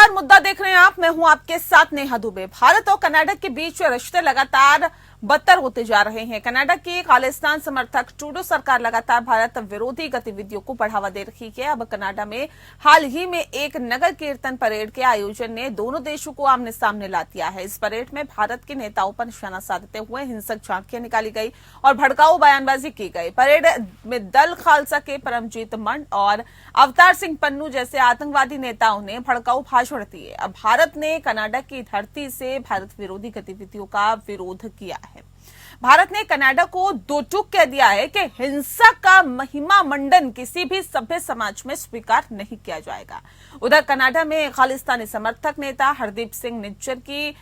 नमस्कार, मुद्दा देख रहे हैं आप। मैं हूं आपके साथ नेहा दुबे। भारत और कनाडा के बीच रिश्ते लगातार बदतर होते जा रहे हैं। कनाडा की खालिस्तान समर्थक ट्रूडो सरकार लगातार भारत विरोधी गतिविधियों को बढ़ावा दे रही है। अब कनाडा में हाल ही में एक नगर कीर्तन परेड के आयोजन ने दोनों देशों को आमने सामने ला दिया है। इस परेड में भारत के नेताओं पर निशाना साधते हुए हिंसक झांकियां निकाली गई और भड़काऊ बयानबाजी की गई। परेड में दल खालसा के परमजीत मंड और अवतार सिंह पन्नू जैसे आतंकवादी नेताओं ने भड़काऊ भाषण दिए। अब भारत ने कनाडा की धरती से भारत विरोधी गतिविधियों का विरोध किया है। भारत ने कनाडा को दो टूक कह दिया है कि हिंसा का महिमा मंडन किसी भी सभ्य समाज में स्वीकार नहीं किया जाएगा। उधर कनाडा में खालिस्तानी समर्थक नेता हरदीप सिंह निज्जर की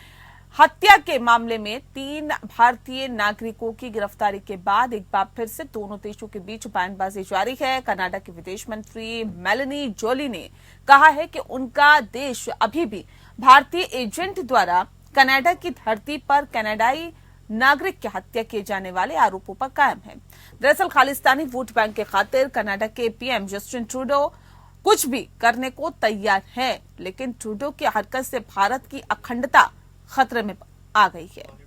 हत्या के मामले में 3 भारतीय नागरिकों की गिरफ्तारी के बाद एक बार फिर से दोनों देशों के बीच बयानबाजी जारी है। कनाडा की विदेश मंत्री मेलानी जोली ने कहा है कि उनका देश अभी भी भारतीय एजेंट द्वारा कनाडा की धरती पर कनाडाई नागरिक की हत्या किए जाने वाले आरोपों पर कायम है। दरअसल खालिस्तानी वोट बैंक के खातिर कनाडा के पीएम जस्टिन ट्रूडो कुछ भी करने को तैयार है, लेकिन ट्रूडो की हरकत से भारत की अखंडता खतरे में आ गई है।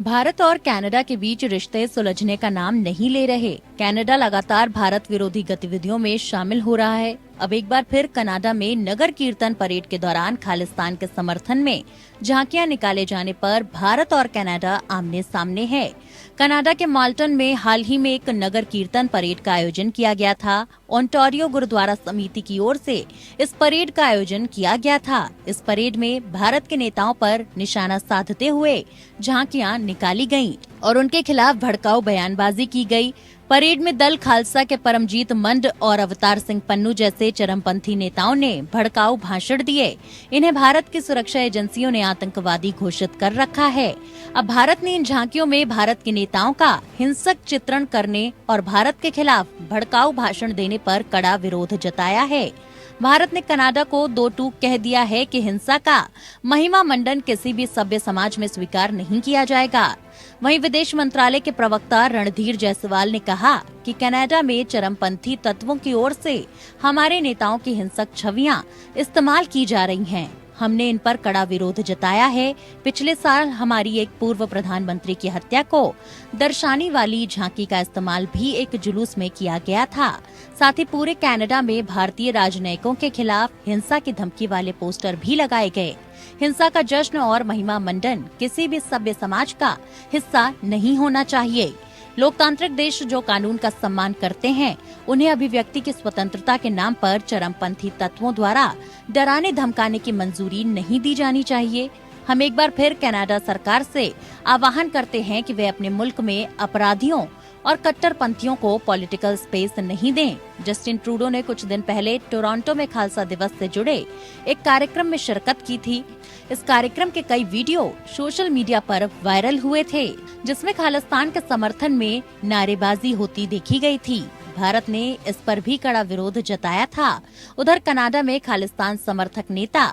भारत और कनाडा के बीच रिश्ते सुलझने का नाम नहीं ले रहे। कनाडा लगातार भारत विरोधी गतिविधियों में शामिल हो रहा है। अब एक बार फिर कनाडा में नगर कीर्तन परेड के दौरान खालिस्तान के समर्थन में झांकियां निकाले जाने पर भारत और कनाडा आमने सामने है। कनाडा के माल्टन में हाल ही में एक नगर कीर्तन परेड का आयोजन किया गया था। ओंटारियो गुरुद्वारा समिति की ओर से इस परेड का आयोजन किया गया था। इस परेड में भारत के नेताओं पर निशाना साधते हुए झांकियां निकाली गईं और उनके खिलाफ भड़काऊ बयानबाजी की गई। परेड में दल खालसा के परमजीत मंड और अवतार सिंह पन्नू जैसे चरमपंथी नेताओं ने भड़काऊ भाषण दिए। इन्हें भारत की सुरक्षा एजेंसियों ने आतंकवादी घोषित कर रखा है। अब भारत ने इन झांकियों में भारत के नेताओं का हिंसक चित्रण करने और भारत के खिलाफ भड़काऊ भाषण देने पर कड़ा विरोध जताया है। भारत ने कनाडा को दो टूक कह दिया है कि हिंसा का महिमा मंडन किसी भी सभ्य समाज में स्वीकार नहीं किया जाएगा। वहीं विदेश मंत्रालय के प्रवक्ता रणधीर जायसवाल ने कहा कि कनाडा में चरमपंथी तत्वों की ओर से हमारे नेताओं की हिंसक छवियां इस्तेमाल की जा रही हैं। हमने इन पर कड़ा विरोध जताया है। पिछले साल हमारी एक पूर्व प्रधानमंत्री की हत्या को दर्शाने वाली झांकी का इस्तेमाल भी एक जुलूस में किया गया था। साथ ही पूरे कनाडा में भारतीय राजनयिकों के खिलाफ हिंसा की धमकी वाले पोस्टर भी लगाए गए। हिंसा का जश्न और महिमा मंडन किसी भी सभ्य समाज का हिस्सा नहीं होना चाहिए। लोकतांत्रिक देश जो कानून का सम्मान करते हैं, उन्हें अभिव्यक्ति की स्वतंत्रता के नाम पर चरमपंथी तत्वों द्वारा डराने धमकाने की मंजूरी नहीं दी जानी चाहिए। हम एक बार फिर कनाडा सरकार से आह्वान करते हैं कि वे अपने मुल्क में अपराधियों और कट्टरपंथियों को पॉलिटिकल स्पेस नहीं दें। जस्टिन ट्रूडो ने कुछ दिन पहले टोरंटो में खालसा दिवस से जुड़े एक कार्यक्रम में शिरकत की थी। इस कार्यक्रम के कई वीडियो सोशल मीडिया पर वायरल हुए थे, जिसमें खालिस्तान के समर्थन में नारेबाजी होती देखी गई थी। भारत ने इस पर भी कड़ा विरोध जताया था। उधर कनाडा में खालिस्तान समर्थक नेता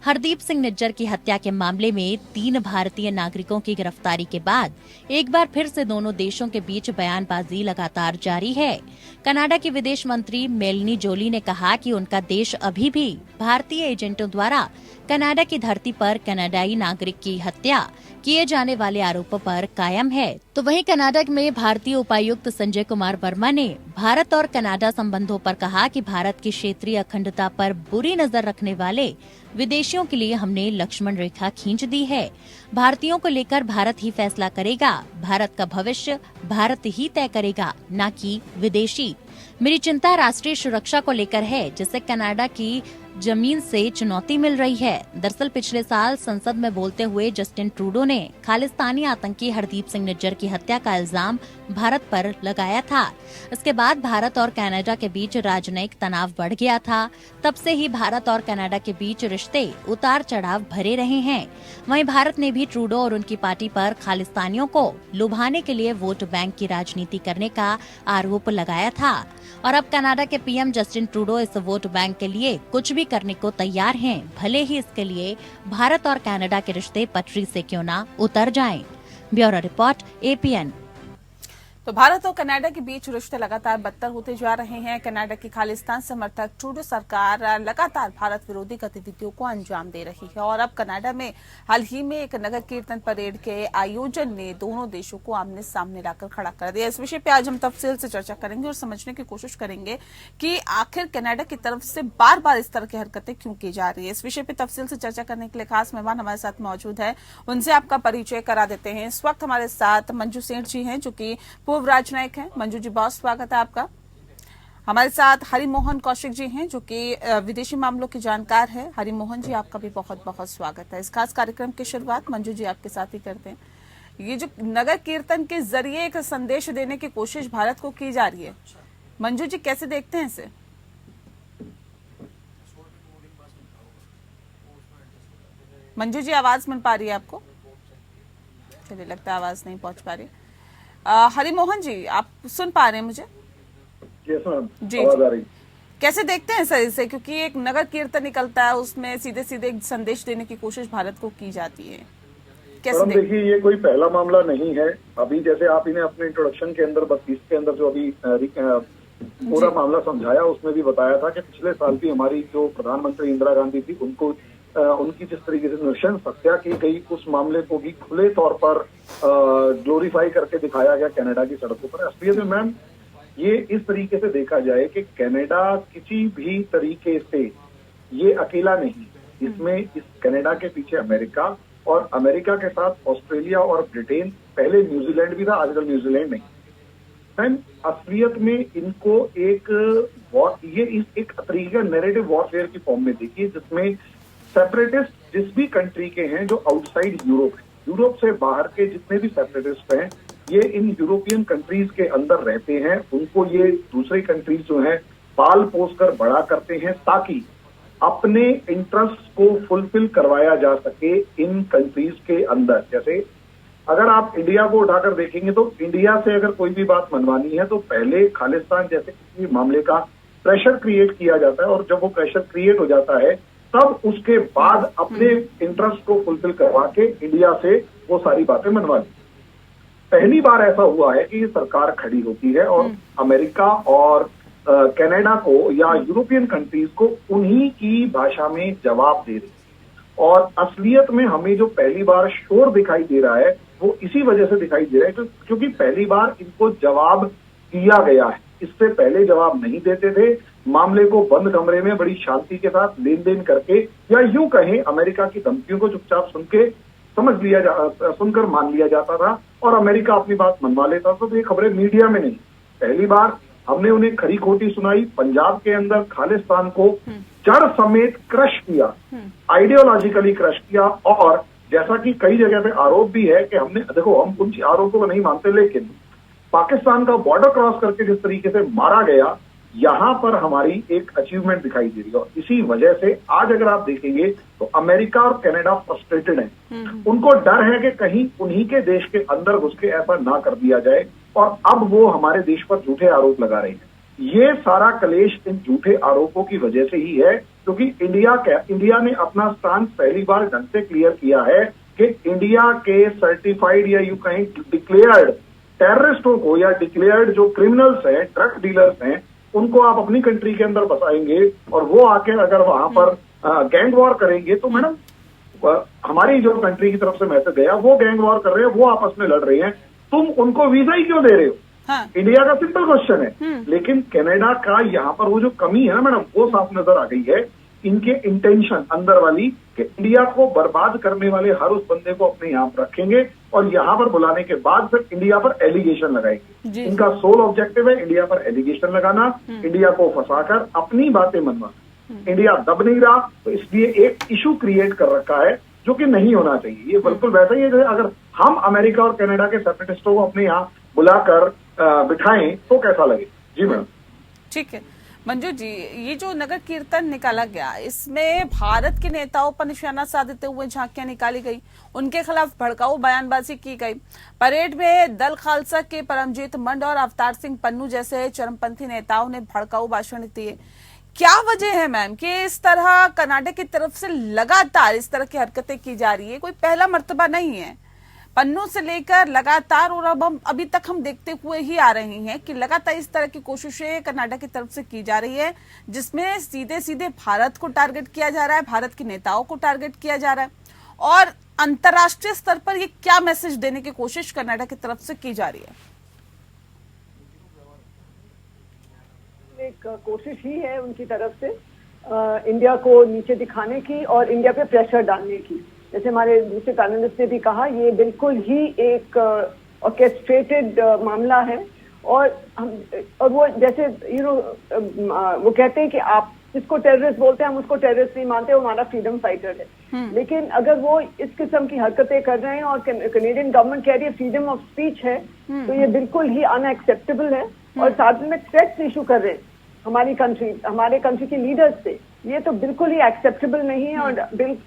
हरदीप सिंह निज्जर की हत्या के मामले में 3 भारतीय नागरिकों की गिरफ्तारी के बाद एक बार फिर से दोनों देशों के बीच बयानबाजी लगातार जारी है। कनाडा की विदेश मंत्री मेलानी जोली ने कहा कि उनका देश अभी भी भारतीय एजेंटों द्वारा कनाडा की धरती पर कनाडाई नागरिक की हत्या किए जाने वाले आरोपों पर कायम है। तो वहीं कनाडा में भारतीय उपायुक्त संजय कुमार वर्मा ने भारत और कनाडा संबंधों पर कहा कि भारत की क्षेत्रीय अखंडता पर बुरी नजर रखने वाले विदेशियों के लिए हमने लक्ष्मण रेखा खींच दी है। भारतीयों को लेकर भारत ही फैसला करेगा। भारत का भविष्य भारत ही तय करेगा, न कि विदेशी। मेरी चिंता राष्ट्रीय सुरक्षा को लेकर है, जिससे कनाडा की जमीन से चुनौती मिल रही है। दरअसल पिछले साल संसद में बोलते हुए जस्टिन ट्रूडो ने खालिस्तानी आतंकी हरदीप सिंह निज्जर की हत्या का इल्जाम भारत पर लगाया था। इसके बाद भारत और कनाडा के बीच राजनयिक तनाव बढ़ गया था। तब से ही भारत और कनाडा के बीच रिश्ते उतार चढ़ाव भरे रहे हैं। वहीं भारत ने भी ट्रूडो और उनकी पार्टी पर खालिस्तानियों को लुभाने के लिए वोट बैंक की राजनीति करने का आरोप लगाया था। और अब कनाडा के पीएम जस्टिन ट्रूडो इस वोट बैंक के लिए कुछ भी करने को तैयार हैं, भले ही इसके लिए भारत और कनाडा के रिश्ते पटरी से क्यों ना उतर जाएं। Bureau report APN। तो भारत और कनाडा के बीच रिश्ते लगातार बदतर होते जा रहे हैं। कनाडा की खालिस्तान समर्थक ट्रूडो सरकार लगातार भारत विरोधी गतिविधियों को अंजाम दे रही है और अब कनाडा में हाल ही में एक नगर कीर्तन परेड के आयोजन ने दोनों देशों को आमने सामने लाकर खड़ा कर दिया। इस विषय पे आज हम तफसील से चर्चा करेंगे और समझने की कोशिश करेंगे कि आखिर कनाडा की तरफ से बार बार इस तरह की हरकतें क्यों की जा रही है। इस विषय पे तफसील से चर्चा करने के लिए खास मेहमान हमारे साथ मौजूद है, उनसे आपका परिचय करा देते हैं। इस वक्त हमारे साथ मंजू सेठ जी हैं जो कि पूर्व राजनयिक हैं। मंजू जी, बहुत स्वागत है आपका। हमारे साथ हरिमोहन कौशिक जी हैं जो कि विदेशी मामलों के जानकार हैं। हरिमोहन जी, आपका भी बहुत बहुत स्वागत है। इस खास कार्यक्रम की शुरुआत मंजू जी आपके साथ ही करते हैं। ये जो नगर कीर्तन के जरिए एक संदेश देने की कोशिश भारत को की जा रही है, मंजू जी कैसे देखते हैं इसे? मंजू जी, आवाज मिल पा रही है आपको? चलिए, लगता है आवाज नहीं पहुंच पा रही। हरिमोहन जी, आप सुन पा रहे हैं मुझे? जी, आवाज आ रही। कैसे देखते हैं सर इसे, क्योंकि एक नगर कीर्तन निकलता है, उसमें सीधे सीधे संदेश देने की कोशिश भारत को की जाती है, कैसे देखिए, ये कोई पहला मामला नहीं है। अभी जैसे आप इन्हें अपने इंट्रोडक्शन के अंदर 32 के अंदर जो अभी पूरा मामला समझाया, उसमें भी बताया था कि पिछले साल भी हमारी जो प्रधानमंत्री इंदिरा गांधी थी, उनको उनकी जिस तरीके से नृशंस हत्या की गई, उस मामले को भी खुले तौर पर ग्लोरीफाई करके दिखाया गया कनाडा की सड़कों पर। असलियत में मैम, ये इस तरीके से देखा जाए कि कनाडा किसी भी तरीके से ये अकेला नहीं, इसमें इस कनाडा के पीछे अमेरिका और अमेरिका के साथ ऑस्ट्रेलिया और ब्रिटेन, पहले न्यूजीलैंड भी था, आजकल न्यूजीलैंड नहीं। मैम, असलियत में इनको एक तरीके नैरेटिव वॉरफेयर की फॉर्म में देखिए, जिसमें सेपरेटिस्ट जिस भी कंट्री के हैं जो आउटसाइड यूरोप है, यूरोप से बाहर के जितने भी सेपरेटिस्ट हैं, ये इन यूरोपियन कंट्रीज के अंदर रहते हैं। उनको ये दूसरी कंट्रीज जो हैं पाल पोस कर बड़ा करते हैं ताकि अपने इंटरेस्ट को फुलफिल करवाया जा सके इन कंट्रीज के अंदर। जैसे अगर आप इंडिया को उठाकर देखेंगे तो इंडिया से अगर कोई भी बात मनवानी है तो पहले खालिस्तान जैसे किसी मामले का प्रेशर क्रिएट किया जाता है, और जब वो प्रेशर क्रिएट हो जाता है तब उसके बाद अपने इंटरेस्ट को फुलफिल करवा के इंडिया से वो सारी बातें मनवा दी। पहली बार ऐसा हुआ है कि ये सरकार खड़ी होती है और अमेरिका और कनाडा को या यूरोपियन कंट्रीज को उन्हीं की भाषा में जवाब दे रही है। और असलियत में हमें जो पहली बार शोर दिखाई दे रहा है वो इसी वजह से दिखाई दे रहा है क्योंकि पहली बार इनको जवाब दिया गया है। इससे पहले जवाब नहीं देते थे, मामले को बंद कमरे में बड़ी शांति के साथ लेन देन करके, या यूं कहें अमेरिका की धमकियों को चुपचाप सुनकर मान लिया जाता था और अमेरिका अपनी बात मनवा लेता था। तो ये खबरें मीडिया में नहीं, पहली बार हमने उन्हें खरी खोटी सुनाई। पंजाब के अंदर खालिस्तान को जड़ समेत क्रश किया, आइडियोलॉजिकली क्रश किया। और जैसा कि कई जगह पे आरोप भी है कि हमने, देखो हम कुछ आरोपों को नहीं मानते, लेकिन पाकिस्तान का बॉर्डर क्रॉस करके जिस तरीके से मारा गया, यहां पर हमारी एक अचीवमेंट दिखाई दे रही है। और इसी वजह से आज अगर आप देखेंगे तो अमेरिका और कनाडा फ्रस्ट्रेटेड हैं। उनको डर है कि कहीं उन्हीं के देश के अंदर घुस के ऐसा ना कर दिया जाए, और अब वो हमारे देश पर झूठे आरोप लगा रहे हैं। ये सारा कलेश इन झूठे आरोपों की वजह से ही है, क्योंकि इंडिया ने अपना स्टांस पहली बार ढंग से क्लियर किया है कि इंडिया के सर्टिफाइड या यूं कहीं डिक्लेयर्ड टेररिस्टों को या डिक्लेयर्ड जो क्रिमिनल्स हैं, ड्रग डीलर्स हैं, उनको आप अपनी कंट्री के अंदर बसाएंगे और वो आके अगर वहां पर गैंग वॉर करेंगे तो मैडम हमारी जो कंट्री की तरफ से मैसेज गया, वो गैंग वॉर कर रहे हैं, वो आपस में लड़ रहे हैं, तुम उनको वीजा ही क्यों दे रहे हो? हाँ। इंडिया का सिंपल क्वेश्चन है। लेकिन कनाडा का यहाँ पर वो जो कमी है ना मैडम, वो साफ नजर आ गई है। इनके इंटेंशन अंदर वाली कि इंडिया को बर्बाद करने वाले हर उस बंदे को अपने यहाँ पर रखेंगे और यहाँ पर बुलाने के बाद फिर इंडिया पर एलिगेशन लगाएंगे। इनका सोल ऑब्जेक्टिव है इंडिया पर एलिगेशन लगाना, इंडिया को फंसाकर अपनी बातें मनवाना। इंडिया दब नहीं रहा, तो इसलिए एक इशू क्रिएट कर रखा है जो कि नहीं होना चाहिए। ये बिल्कुल वैसा ही है जैसे अगर हम अमेरिका और कनाडा के सेपरेटिस्टों को अपने यहाँ बुलाकर बिठाएं तो कैसा लगे। जी मैडम, ठीक है। मंजू जी, ये जो नगर कीर्तन निकाला गया, इसमें भारत के नेताओं पर निशाना साधते हुए झांकियां निकाली गई, उनके खिलाफ भड़काऊ बयानबाजी की गई। परेड में दल खालसा के परमजीत मंड और अवतार सिंह पन्नू जैसे चरमपंथी नेताओं ने भड़काऊ भाषण दिए। क्या वजह है मैम कि इस तरह कनाडा की तरफ से लगातार इस तरह की हरकतें की जा रही है? कोई पहला मर्तबा नहीं है। पन्नों से लेकर लगातार, और अब हम अभी तक हम देखते हुए ही आ रहे हैं कि लगातार इस तरह की कोशिशें कनाडा की तरफ से की जा रही है, जिसमें सीधे सीधे भारत को टारगेट किया जा रहा है, भारत के नेताओं को टारगेट किया जा रहा है। और अंतर्राष्ट्रीय स्तर पर ये क्या मैसेज देने की कोशिश कनाडा की तरफ से की जा रही है? एक कोशिश ही है उनकी तरफ से इंडिया को नीचे दिखाने की और इंडिया पे प्रेशर डालने की। जैसे हमारे दूसरे पैनलिस्ट ने भी कहा, ये बिल्कुल ही एक ऑर्केस्ट्रेटेड मामला है। और वो जैसे वो कहते हैं कि आप जिसको टेररिस्ट बोलते हैं हम उसको टेररिस्ट नहीं मानते, वो हमारा फ्रीडम फाइटर है। लेकिन अगर वो इस किस्म की हरकतें कर रहे हैं और कनेडियन गवर्नमेंट कह रही है फ्रीडम ऑफ स्पीच है, तो ये बिल्कुल ही अनएक्सेप्टेबल है। और साथ में थ्रेट्स इशू कर रहे हैं हमारे कंट्री के लीडर्स से, ये तो बिल्कुल ही एक्सेप्टेबल नहीं है। और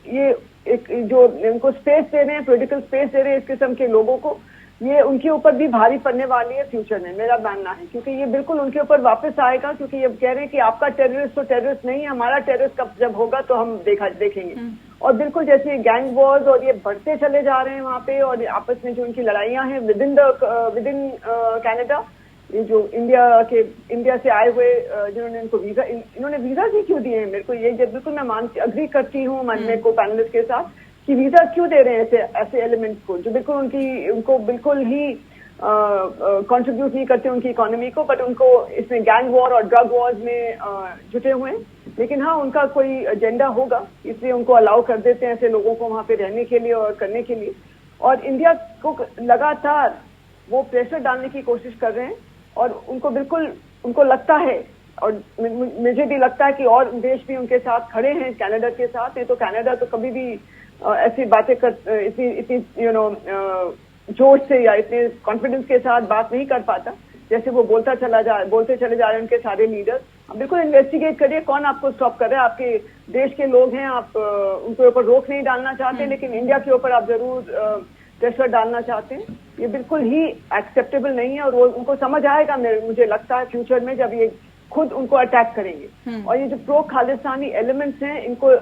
ये एक जो इनको स्पेस दे रहे हैं, पॉलिटिकल स्पेस दे रहे हैं इस किस्म के लोगों को, ये उनके ऊपर भी भारी पड़ने वाली है फ्यूचर में, मेरा मानना है। क्योंकि ये बिल्कुल उनके ऊपर वापस आएगा, क्योंकि ये कह रहे हैं कि आपका टेररिस्ट तो टेररिस्ट नहीं है, हमारा टेररिस्ट जब होगा तो हम देखेंगे। और बिल्कुल जैसे गैंग वॉर्स और ये बढ़ते चले जा रहे हैं वहां पे, और आपस में जो उनकी लड़ाइयां हैं विद इन कनाडा, ये जो इंडिया से आए हुए जिन्होंने इनको इन्होंने वीजा भी क्यों दिए हैं, मेरे को ये बिल्कुल मैं अग्री करती हूँ मानने को पैनलिस्ट के साथ कि वीजा क्यों दे रहे हैं ऐसे एलिमेंट्स को जो बिल्कुल उनको बिल्कुल ही कंट्रीब्यूट नहीं करते उनकी इकोनॉमी को, बट उनको इसमें गैंग वॉर और ड्रग वॉर्स में जुटे हुए हैं। लेकिन हाँ, उनका कोई एजेंडा होगा, इसलिए उनको अलाउ कर देते हैं ऐसे लोगों को वहां पे रहने के लिए और करने के लिए। और इंडिया को लगातार वो प्रेशर डालने की कोशिश कर रहे हैं, और उनको लगता है, और मुझे भी लगता है कि और देश भी उनके साथ खड़े हैं कनाडा के साथ। नहीं तो कनाडा तो कभी भी ऐसी बातें इतनी जोश से या इतने कॉन्फिडेंस के साथ बात नहीं कर पाता जैसे वो बोलते चले जा रहे हैं उनके सारे लीडर्स। बिल्कुल इन्वेस्टिगेट करिए, कौन आपको स्टॉप कर रहा है, आपके देश के लोग हैं, आप उनके ऊपर रोक नहीं डालना चाहते, लेकिन इंडिया के ऊपर आप जरूर प्रेशर डालना चाहते हैं। ये बिल्कुल ही एक्सेप्टेबल नहीं है, और वो उनको समझ आएगा मुझे लगता है फ्यूचर में, जब ये खुद उनको अटैक करेंगे। और ये जो प्रो खालिस्तानी एलिमेंट्स हैं, इनको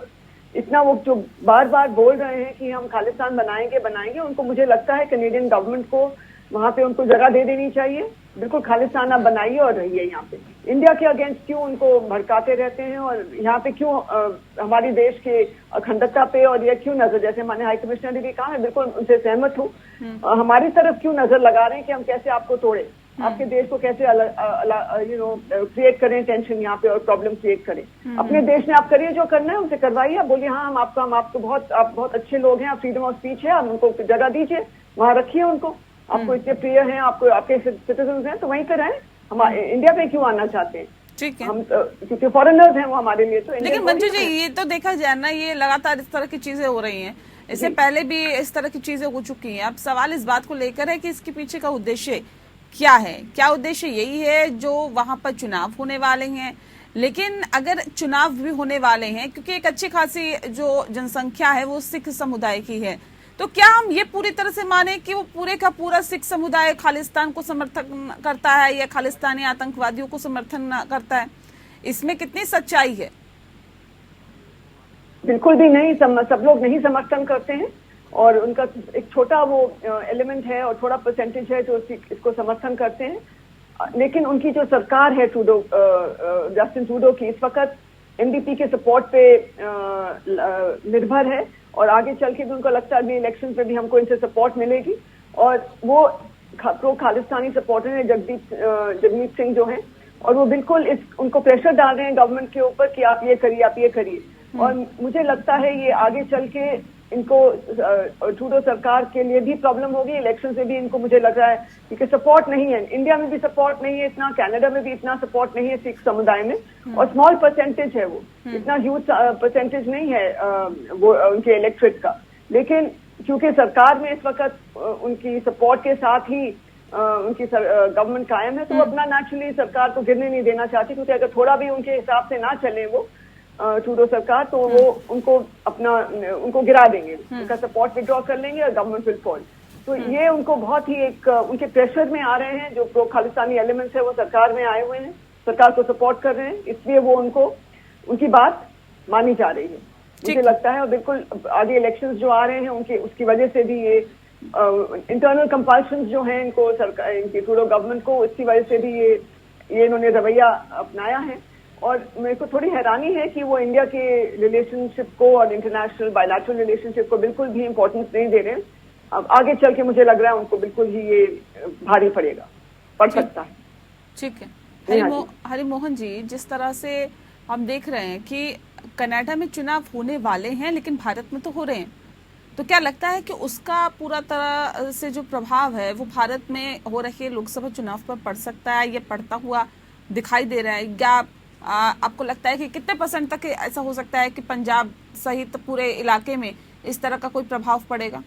इतना वो जो बार बार बोल रहे हैं कि हम खालिस्तान बनाएंगे, उनको मुझे लगता है कनेडियन गवर्नमेंट को वहां पे उनको जगह दे देनी चाहिए। बिल्कुल खालिस्तान आप बनाइए और रहिए यहाँ पे। इंडिया के अगेंस्ट क्यों उनको भड़काते रहते हैं, और यहाँ पे क्यों हमारी देश के अखंडता पे और ये क्यों नजर, जैसे हमारे हाई कमिश्नर ने भी कहा, मैं बिल्कुल उनसे सहमत हूँ, हमारी तरफ क्यों नजर लगा रहे हैं कि हम कैसे आपको तोड़े, आपके देश को कैसे क्रिएट करें टेंशन यहाँ पे और प्रॉब्लम क्रिएट करें। अपने देश में आप करिए जो करना है, उनसे करवाइए। आप बोलिए हाँ आप बहुत अच्छे लोग हैं, आप फ्रीडम ऑफ स्पीच है, आप उनको जगह दीजिए, वहां रखिए उनको, आपको इतने प्रिय हैं, आपके सिटीजन हैं, तो वहीं पे रहें। हम इंडिया पे क्यों आना चाहते हैं? ठीक है, हम क्योंकि फॉरेनर्स हैं वो हमारे लिए। तो लेकिन मंजू जी, ये तो देखा जाए ना, ये लगातार इस तरह की चीजें हो रही हैं, इससे पहले भी इस तरह की चीजें हो चुकी हैं। अब सवाल इस बात को लेकर है कि इसके पीछे का उद्देश्य क्या है? क्या उद्देश्य यही है जो वहां पर चुनाव होने वाले हैं? लेकिन अगर चुनाव भी होने वाले हैं, क्योंकि एक अच्छी खासी जो जनसंख्या है वो सिख समुदाय की है, तो क्या हम ये पूरी तरह से माने कि वो पूरे का पूरा सिख समुदाय खालिस्तान को समर्थन करता है या खालिस्तानी आतंकवादियों को समर्थन करता है? इसमें कितनी सच्चाई है? बिल्कुल भी नहीं, सब लोग नहीं समर्थन करते हैं, और उनका एक छोटा वो एलिमेंट है और थोड़ा परसेंटेज है जो इसको समर्थन करते हैं। लेकिन उनकी जो सरकार है जस्टिन ट्रूडो की, इस वक्त एनडीपी के सपोर्ट पे निर्भर है, और आगे चल के भी उनको लगता है इलेक्शन पे भी हमको इनसे सपोर्ट मिलेगी। और वो प्रो खालिस्तानी सपोर्टर है जगमीत सिंह जो हैं, और वो बिल्कुल उनको प्रेशर डाल रहे हैं गवर्नमेंट के ऊपर कि आप ये करिए। और मुझे लगता है ये आगे चल के इनको ट्रूडो सरकार के लिए भी प्रॉब्लम होगी, इलेक्शन से भी इनको मुझे लग रहा है, क्योंकि सपोर्ट नहीं है इंडिया में भी, सपोर्ट नहीं है इतना, कनाडा में भी इतना सपोर्ट नहीं है सिख समुदाय में, और स्मॉल परसेंटेज है वो, इतना ह्यूज परसेंटेज नहीं है वो उनके इलेक्ट्रेट का। लेकिन क्योंकि सरकार में इस वक्त उनकी सपोर्ट के साथ ही उनकी गवर्नमेंट कायम है, तो वो अपना नेचुरली सरकार को गिरने नहीं देना चाहती, क्योंकि अगर थोड़ा भी उनके हिसाब से ना चले वो ट्रूडो सरकार, तो वो उनको गिरा देंगे, उनका सपोर्ट विड्रॉ कर लेंगे और गवर्नमेंट विल फॉल। तो ये उनको बहुत ही उनके प्रेशर में आ रहे हैं, जो प्रो खालिस्तानी एलिमेंट्स है वो सरकार में आए हुए हैं, सरकार को सपोर्ट कर रहे हैं, इसलिए वो उनकी बात मानी जा रही है, मुझे लगता है। और बिल्कुल आगे इलेक्शंस जो आ रहे हैं उसकी वजह से भी ये इंटरनल कंपल्शंस जो हैं इनको सरकार, इनकी ट्रूडो गवर्नमेंट को, इसकी वजह से भी ये इन्होंने रवैया अपनाया है। और मेरे को थोड़ी हैरानी है कि वो इंडिया के रिलेशनशिप को और इंटरनेशनल बायलैटरल रिलेशनशिप को बिल्कुल भी इम्पोर्टेंस नहीं दे रहे हैं। अब आगे चल के मुझे लग रहा है उनको बिल्कुल ही ये भारी पड़ सकता है। ठीक है। हाँ जी। हरिमोहन जी, जिस तरह से हम देख रहे हैं कि कनाडा में चुनाव होने वाले हैं लेकिन भारत में तो हो रहे हैं, तो क्या लगता है कि उसका पूरा तरह से जो प्रभाव है वो भारत में हो रहे लोकसभा चुनाव पर पड़ सकता है, ये पड़ता हुआ दिखाई दे रहा है? क्या आपको लगता है कि कितने % तक ऐसा हो सकता है कि पंजाब सहित पूरे इलाके में इस तरह का कोई प्रभाव पड़ेगा?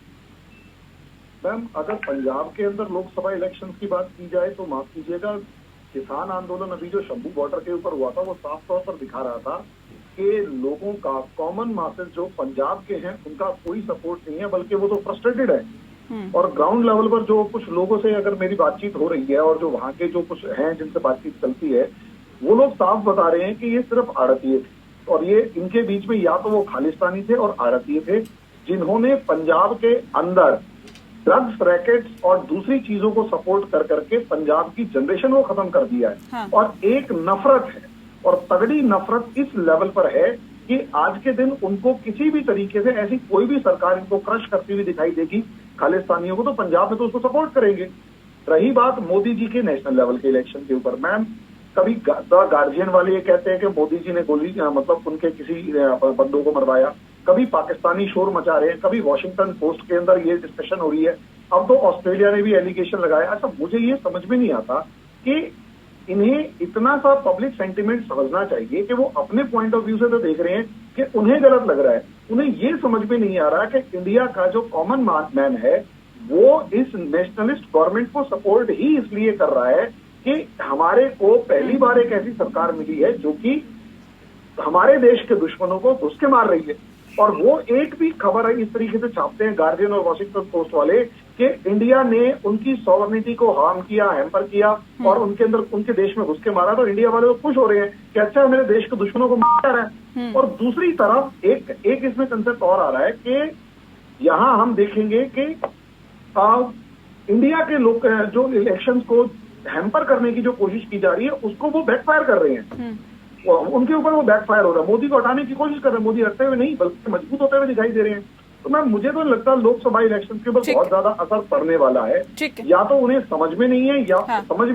मैम, अगर पंजाब के अंदर लोकसभा इलेक्शन की बात की जाए तो माफ कीजिएगा, किसान आंदोलन अभी जो शंभू बॉर्डर के ऊपर हुआ था वो साफ तौर पर दिखा रहा था कि लोगों का, कॉमन मासेस जो पंजाब के हैं, उनका कोई सपोर्ट नहीं है, बल्कि वो तो फ्रस्ट्रेटेड है। और ग्राउंड लेवल पर जो कुछ लोगों से अगर मेरी बातचीत हो रही है और जो वहाँ के जो कुछ हैं जिनसे बातचीत चलती है, वो लोग साफ बता रहे हैं कि ये सिर्फ आड़तीय थे और ये इनके बीच में या तो वो खालिस्तानी थे और आड़तीय थे जिन्होंने पंजाब के अंदर ड्रग्स रैकेट्स और दूसरी चीजों को सपोर्ट कर करके पंजाब की जनरेशन को खत्म कर दिया है। हाँ। और एक नफरत है और तगड़ी नफरत इस लेवल पर है कि आज के दिन उनको किसी भी तरीके से ऐसी कोई भी सरकार इनको क्रश करती हुई दिखाई देगी खालिस्तानियों को, तो पंजाब में तो उसको सपोर्ट करेंगे। रही बात मोदी जी के नेशनल लेवल के इलेक्शन के ऊपर, मैम, कभी द गार्जियन वाले ये कहते हैं कि मोदी जी ने गोली मतलब उनके किसी बंदों को मरवाया, कभी पाकिस्तानी शोर मचा रहे हैं, कभी वॉशिंगटन पोस्ट के अंदर ये डिस्कशन हो रही है, अब तो ऑस्ट्रेलिया ने भी एलिगेशन लगाया। अच्छा, मुझे ये समझ में नहीं आता कि इन्हें इतना सा पब्लिक सेंटिमेंट समझना चाहिए कि वो अपने पॉइंट ऑफ व्यू से तो देख रहे हैं कि उन्हें गलत लग रहा है, उन्हें ये समझ में नहीं आ रहा कि इंडिया का जो कॉमन मैन है वो इस नेशनलिस्ट गवर्नमेंट को सपोर्ट ही इसलिए कर रहा है कि हमारे को पहली बार एक ऐसी सरकार मिली है जो कि हमारे देश के दुश्मनों को घुस के मार रही है। और वो एक भी खबर है इस तरीके से छापते हैं गार्जियन और वॉशिंगटन पोस्ट वाले कि इंडिया ने उनकी सॉवरेनिटी को हार्म किया, हैम्पर किया और उनके अंदर उनके देश में घुस के मारा, तो इंडिया वाले तो खुश हो रहे हैं कि अच्छा मेरे देश के दुश्मनों को मार रहा है। और दूसरी तरफ एक इसमें कंसेप्ट और आ रहा है कि यहाँ हम देखेंगे कि इंडिया के लोग जो इलेक्शंस को हैम्पर करने की जो कोशिश की जा रही है उसको वो बैकफायर कर रहे हैं, उनके ऊपर वो बैकफायर हो रहा है। मोदी को हटाने की कोशिश कर रहे हैं, मोदी हटते हुए नहीं बल्कि मजबूत होते हुए दिखाई दे रहे हैं। तो मैम, मुझे तो लगता है लोकसभा इलेक्शन के ऊपर बहुत ज्यादा असर पड़ने वाला है। या तो उन्हें समझ में नहीं है या समझ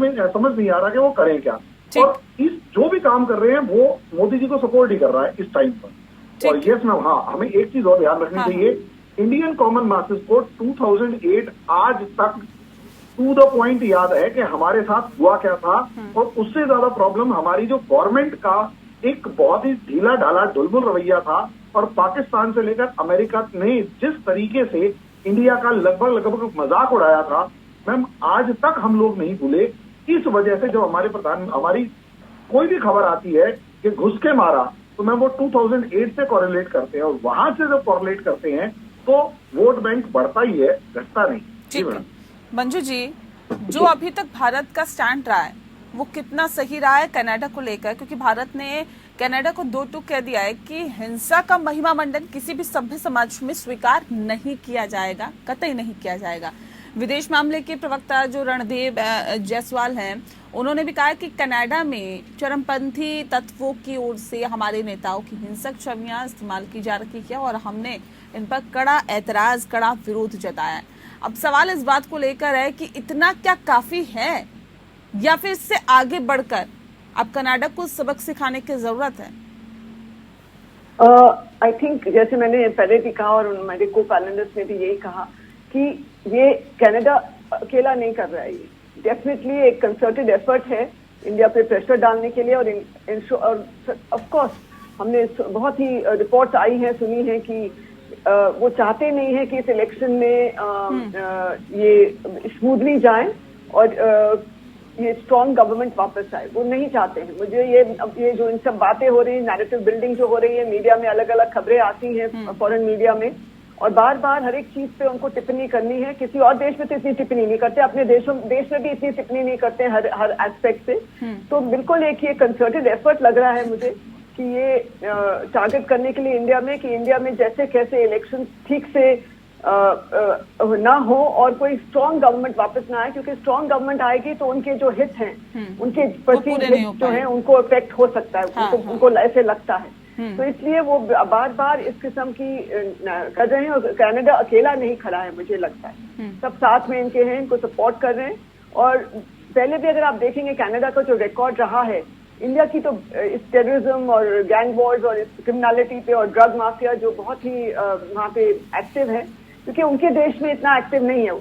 नहीं आ रहा कि वो करें क्या, और इस जो भी काम कर रहे हैं वो मोदी जी को सपोर्ट ही कर रहा है इस टाइम पर। और यस मैम, हाँ, हमें एक चीज और ध्यान रखनी चाहिए, इंडियन कॉमन मासेस को 2008 आज तक टू द पॉइंट याद है कि हमारे साथ हुआ क्या था, और उससे ज्यादा प्रॉब्लम हमारी जो गवर्नमेंट का एक बहुत ही ढीला ढाला ढुलमुल रवैया था, और पाकिस्तान से लेकर अमेरिका ने जिस तरीके से इंडिया का लगभग मजाक उड़ाया था, मैम, आज तक हम लोग नहीं भूले। इस वजह से जब हमारी कोई भी खबर आती है कि घुस के मारा, तो मैम वो 2008 से कॉरिलेट करते हैं, और वहां से जब कॉरिलेट करते हैं तो वोट बैंक बढ़ता ही है, घटता नहीं। ठीक है मंजू जी, जो अभी तक भारत का स्टैंड रहा है वो कितना सही रहा है कनाडा को लेकर? क्योंकि भारत ने कनाडा को दो टूक कह दिया है कि हिंसा का महिमा मंडन किसी भी सभ्य समाज में स्वीकार नहीं किया जाएगा, कतई नहीं किया जाएगा। विदेश मामले के प्रवक्ता जो रणदीप जायसवाल हैं, उन्होंने भी कहा कि कनाडा में चरमपंथी तत्वों की ओर से हमारे नेताओं की हिंसक छवियां इस्तेमाल की जा रही है और हमने इन पर कड़ा ऐतराज, कड़ा विरोध जताया है। अब सवाल इस बात को लेकर है कि इतना क्या काफी है या फिर इससे आगे बढ़कर अब कनाडा को सबक सिखाने की जरूरत है? आई थिंक जैसे मैंने पहले भी कहा और मेरे को पैनलिस्ट ने भी यही कहा कि ये कनाडा अकेला नहीं कर रहा है, ये डेफिनेटली एक कंसर्टेड एफर्ट है इंडिया पे प्रेशर डालने के लिए। और ऑफ कोर्स हमने बहुत ही रिपोर्ट्स आई हैं, सुनी है कि वो चाहते नहीं है कि इस इलेक्शन में ये स्मूथली जाए और ये स्ट्रॉन्ग गवर्नमेंट वापस आए, वो नहीं चाहते हैं। मुझे ये जो इन सब बातें हो रही है, नैरेटिव बिल्डिंग जो हो रही है, मीडिया में अलग अलग खबरें आती हैं फॉरेन मीडिया में, और बार बार हर एक चीज पे उनको टिप्पणी करनी है। किसी और देश में तो इतनी टिप्पणी नहीं करते, अपने देश में भी इतनी टिप्पणी नहीं करते हर एस्पेक्ट से। तो बिल्कुल एक ये कंसर्टेड एफर्ट लग रहा है मुझे कि ये टारगेट करने के लिए इंडिया में, कि इंडिया में जैसे कैसे इलेक्शन ठीक से ना हो और कोई स्ट्रांग गवर्नमेंट वापस ना आए, क्योंकि स्ट्रांग गवर्नमेंट आएगी तो उनके जो हित हैं, उनके पूरे नहीं हो जो हैं उनको इफेक्ट हो सकता है, हाँ, उनको ऐसे लगता है। तो इसलिए वो बार बार इस किस्म की कर रहे हैं, और कनाडा अकेला नहीं खड़ा है, मुझे लगता है सब साथ में इनके हैं, इनको सपोर्ट कर रहे हैं। और पहले भी अगर आप देखेंगे कनाडा का जो रिकॉर्ड रहा है, इंडिया की तो इस टेररिज्म और गैंग वॉर्स और इस क्रिमिनलिटी पे और ड्रग माफिया जो बहुत ही वहाँ पे एक्टिव है, क्योंकि उनके देश में इतना एक्टिव नहीं है,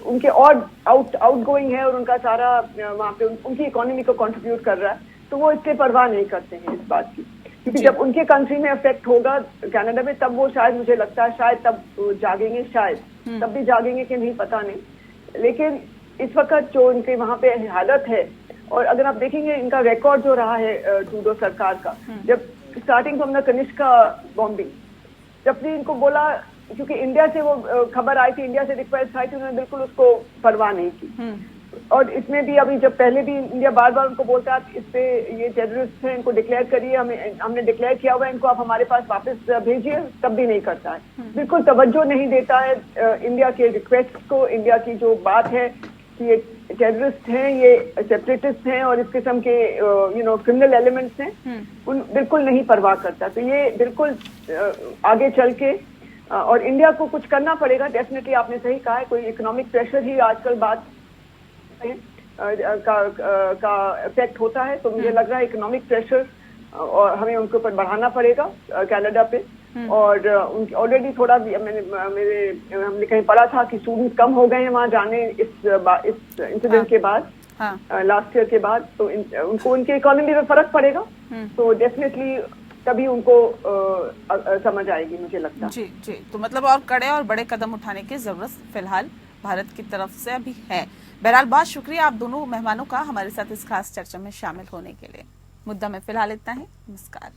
उनके और आउट गोइंग है और उनका सारा वहाँ पे उनकी इकोनॉमी को कंट्रीब्यूट कर रहा है, तो वो इससे परवाह नहीं करते हैं इस बात की, क्योंकि जब उनके कंट्री में इफेक्ट होगा कनाडा में, तब वो शायद, मुझे लगता है शायद तब जागेंगे, शायद तब भी जागेंगे कि नहीं पता नहीं। लेकिन इस वक्त जो उनके वहाँ पे हालत है, और अगर आप देखेंगे इनका रिकॉर्ड जो रहा है ट्रूडो सरकार का, जब starting from the Kanishka bombing, जब भी इनको बोला, क्योंकि इंडिया से वो खबर आई थी, इंडिया से रिक्वेस्ट आई थी, उन्होंने बिल्कुल उसको परवाह नहीं की। और इसमें भी अभी जब पहले भी इंडिया बार बार उनको बोलता है इस पे ये टेररिस्ट हैं, इनको डिक्लेयर करिए, हमने डिक्लेयर किया हुआ है, इनको आप हमारे पास वापस भेजिए, तब भी नहीं करता है, बिल्कुल तवज्जो नहीं देता है इंडिया के रिक्वेस्ट को, इंडिया की जो बात है कि ये टेररिस्ट हैं, ये सेपरेटिस्ट हैं और इस किस्म के क्रिमिनल एलिमेंट्स हैं, उन बिल्कुल नहीं परवाह करता। तो ये बिल्कुल आगे चल के और इंडिया को कुछ करना पड़ेगा डेफिनेटली, आपने सही कहा है, कोई इकोनॉमिक प्रेशर ही आजकल बात का इफेक्ट होता है, तो मुझे लग रहा है इकोनॉमिक प्रेशर और हमें उनके ऊपर बढ़ाना पड़ेगा कनाडा पे। और उनके ऑलरेडी थोड़ा हमने कहीं पढ़ा था कि स्टूडेंट कम हो गए हैं वहाँ जाने इस इंसिडेंट के बाद, लास्ट ईयर के बाद, तो उनको उनके इकोनॉमी में फर्क पड़ेगा, तो डेफिनेटली तभी उनको समझ आएगी, मुझे लगता है। जी जी, तो मतलब और कड़े और बड़े कदम उठाने की जरूरत फिलहाल भारत की तरफ से अभी है। बहरहाल बहुत शुक्रिया आप दोनों मेहमानों का हमारे साथ इस खास चर्चा में शामिल होने के लिए। मुद्दा में फिलहाल इतना ही, नमस्कार।